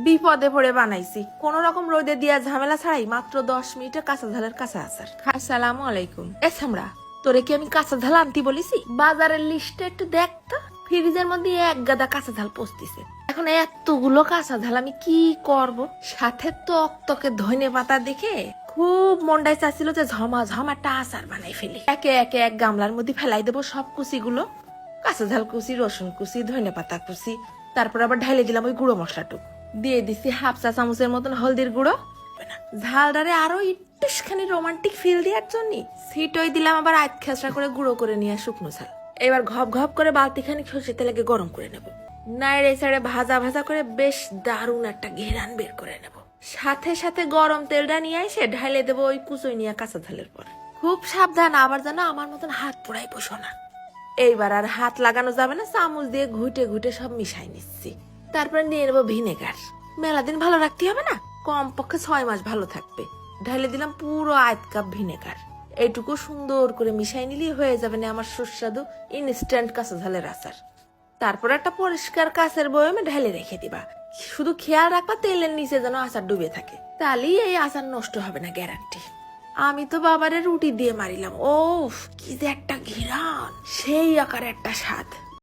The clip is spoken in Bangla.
বিপদে পড়ে বানাইছি, কোন রকম রোদে দিয়া ঝামেলা ছাড়াই মাত্র 10 মিনিটে কাঁচা ঝালের কাঁচা আচার। আসসালামু আলাইকুম। এ ছামড়া, তোরে কি আমি কাঁচা ঝাল আনতি বলিছি? বাজারের লিস্টে একটু দেখ তো, ফ্রিজের মধ্যে এক গাদা কাঁচা ঝাল পচতিছে। এখন এতগুলো কাঁচা ঝাল আমি কি করব? সাথে টকটকে ধনে পাতা দেখে খুব মনটাই চাচ্ছিল যে ঝমাঝম একটা আচার বানাই ফেলি। একে একে এক গামলার মধ্যে ফেলাই দেবো সব কুচিগুলো, কাঁচা ঝাল কুচি, রসুন কুচি, ধনে পাতা কুচি, তারপর আবার ঢাইলে দিলাম ওই গুঁড়ো মশলাটুকু, দিয়ে দিছি হাফ চা চামচের মতন হলদির গুঁড়ো। ঝালটারে আরো একটুখানি রোমান্টিক ফিল দেওয়ার জন্য সিটই দিলাম আবার আধ খেসরা করে গুঁড়ো করে নিয়ে শুকনো ঝাল। এবার ঘপ ঘপ করে বালতিখানি সরষের তেলে গরম করে নেব, নাইড়ে সাইড়ে ভাজা ভাজা করে বেশ দারুণ একটা ঘেরান বের করে নেব। সাথে সাথে গরম তেলটা নিয়ে এসে ঢাইলে দেবো ওই কুচোই নিয়ে কাঁচা ঝালের পর। খুব সাবধান, আবার যেন আমার মতন হাত পোড়াই বসো না। এইবার আর হাত লাগানো যাবে না, চামচ দিয়ে ঘুটে ঘুটে সব মিশাই নিচ্ছি। তারপরে নিয়ে নেবো ভিনেগার। মেলা দিন ভালো রাখতে হবে না, কমপক্ষে 6 মাস ভালো থাকবে। ঢালে দিলাম পুরো আধ কাপ ভিনেগার। এইটুকু সুন্দর করে মিশাই নিলেই হয়ে যাবে না আমার সুস্বাদু ইনস্ট্যান্ট কাঁচা ঝালের আচার। তারপর একটা পরিষ্কার কাঁচের বয়মে ঢেলে রেখে দিবা। শুধু খেয়াল রাখবা তেলের নিচে যেন আচার ডুবে থাকে, তাহলেই এই আচার নষ্ট হবে না, গ্যারান্টি। আমি তো বাবারে রুটি দিয়ে মারিলাম। ও কি যে একটা ঘিরান, সেই আকারে একটা স্বাদ।